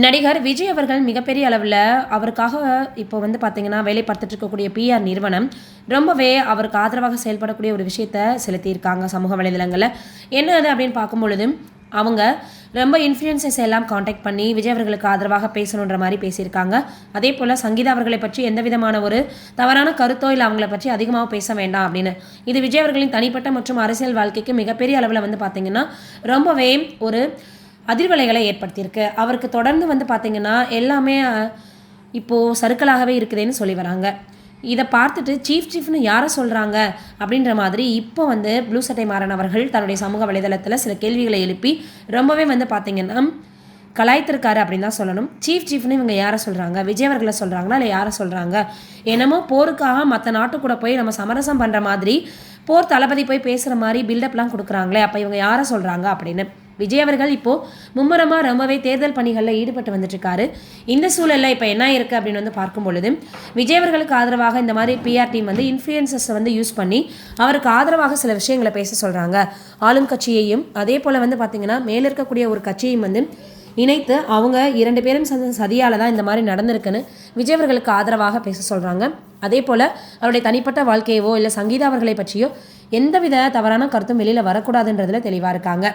நடிகர் விஜய் அவர்கள் மிகப்பெரிய அளவில் அவருக்காக இப்போ பார்த்தீங்கன்னா வேலை பார்த்துட்டு இருக்கக்கூடிய பிஆர் நிறுவனம் ரொம்பவே அவருக்கு ஆதரவாக செயல்படக்கூடிய ஒரு விஷயத்த செலுத்தியிருக்காங்க சமூக வலைதளங்களில். என்ன அது அப்படின்னு பார்க்கும் பொழுது அவங்க ரொம்ப இன்ஃப்ளூயன்சஸ் எல்லாம் காண்டாக்ட் பண்ணி விஜய் அவர்களுக்கு ஆதரவாக பேசணுன்ற மாதிரி பேசியிருக்காங்க. அதே போல் சங்கீதா அவர்களை பற்றி எந்த விதமான ஒரு தவறான கருத்தோ இல்லை அவங்கள பற்றி அதிகமாக பேச வேண்டாம் அப்படின்னு. இது விஜய் அவர்களின் தனிப்பட்ட மற்றும் அரசியல் வாழ்க்கைக்கு மிகப்பெரிய அளவில் பார்த்தீங்கன்னா ரொம்பவே ஒரு அதிர்வலைகளை ஏற்படுத்தியிருக்கு. அவருக்கு தொடர்ந்து பார்த்தீங்கன்னா எல்லாமே இப்போது சறுக்கலாகவே இருக்குதுன்னு சொல்லி வராங்க. இதை பார்த்துட்டு சீஃப்னு யாரை சொல்கிறாங்க அப்படின்ற மாதிரி இப்போ ப்ளூ சட்டை மாறன் அவர்கள் தன்னுடைய சமூக வலைதளத்தில் சில கேள்விகளை எழுப்பி ரொம்பவே பார்த்தீங்கன்னா கலாய்த்திருக்காரு அப்படின்னு தான் சொல்லணும். சீஃப்னு இவங்க யாரை சொல்கிறாங்க, விஜய் அவர்களை சொல்கிறாங்களா இல்லை யாரை சொல்கிறாங்க? என்னமோ போருக்காக மற்ற நாட்டு கூட போய் நம்ம சமரசம் பண்ணுற மாதிரி போர் தளபதி போய் பேசுகிற மாதிரி பில்டப்லாம் கொடுக்குறாங்களே, அப்போ இவங்க யாரை சொல்கிறாங்க அப்படின்னு. விஜய் அவர்கள் இப்போது மும்முரமாக ரொம்பவே தேர்தல் பணிகளில் ஈடுபட்டு வந்துட்டுருக்காரு. இந்த சூழலில் இப்போ என்ன இருக்குது அப்படின்னு பார்க்கும் பொழுது விஜய் அவர்களுக்கு ஆதரவாக இந்த மாதிரி பிஆர் டீம் இன்ஃப்ளூயன்சஸை யூஸ் பண்ணி அவருக்கு ஆதரவாக சில விஷயங்களை பேச சொல்கிறாங்க. ஆளும் கட்சியையும் அதே போல் பார்த்தீங்கன்னா மேலே இருக்கக்கூடிய ஒரு கட்சியையும் இணைத்து அவங்க 2 பேரும் சதியால் தான் இந்த மாதிரி நடந்திருக்குன்னு விஜய் அவர்களுக்கு ஆதரவாக பேச சொல்கிறாங்க. அதே போல் அவருடைய தனிப்பட்ட வாழ்க்கையவோ இல்லை சங்கீதா அவர்களை பற்றியோ எந்தவித தவறான கருத்தும் வெளியில் வரக்கூடாதுன்றதுல தெளிவாக இருக்காங்க.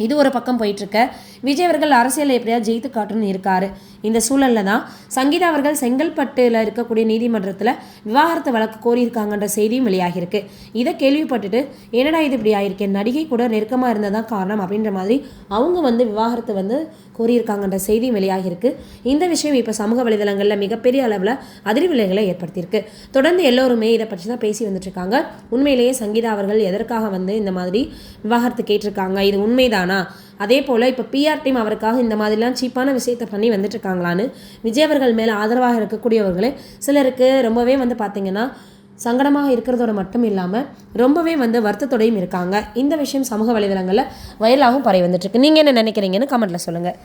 இது ஒரு பக்கம் போயிட்டுருக்க விஜய் அவர்கள் அரசியலில் எப்படியாவது ஜெயித்து காட்டணும்னு இருக்காரு. இந்த சூழலில் தான் சங்கீதா அவர்கள் செங்கல்பட்டில் இருக்கக்கூடிய நீதிமன்றத்தில் விவாகரத்து வழக்கு கோரியிருக்காங்கன்ற செய்தியும் வெளியாகிருக்கு. இதை கேள்விப்பட்டுட்டு என்னடா இது இப்படி ஆகிருக்கு, நடிகை கூட நெருக்கமாக இருந்ததான் காரணம் அப்படின்ற மாதிரி அவங்க விவாகரத்து கோரியிருக்காங்கன்ற செய்தியும் வெளியாகிருக்கு. இந்த விஷயம் இப்போ சமூக வலைதளங்களில் மிகப்பெரிய அளவில் அதிர்வலைகளை ஏற்படுத்தியிருக்கு. தொடர்ந்து எல்லோருமே இதை பற்றி தான் பேசி வந்துட்டுருக்காங்க. உண்மையிலேயே சங்கீதா அவர்கள் எதற்காக இந்த மாதிரி விவாகரத்து கேட்டிருக்காங்க, இது உண்மைதான். அதே போல் இப்போ பிஆர் டீம் அவருக்காக இந்த மாதிரிலாம் சீப்பான விஷயத்தை பண்ணி வந்துட்டுருக்காங்களான்னு விஜய் அவர்கள் மேலே ஆதரவாக இருக்கக்கூடியவர்களே சிலருக்கு ரொம்பவே பார்த்தீங்கன்னா சங்கடமாக இருக்கிறதோட மட்டும் இல்லாமல் ரொம்பவே வருத்தத்தோடையும் இருக்காங்க. இந்த விஷயம் சமூக வலைதளங்களில் வைரலாகவும் பரவி வந்துட்டுருக்கு. நீங்கள் என்ன நினைக்கிறீங்கன்னு கமெண்ட்டில் சொல்லுங்கள்.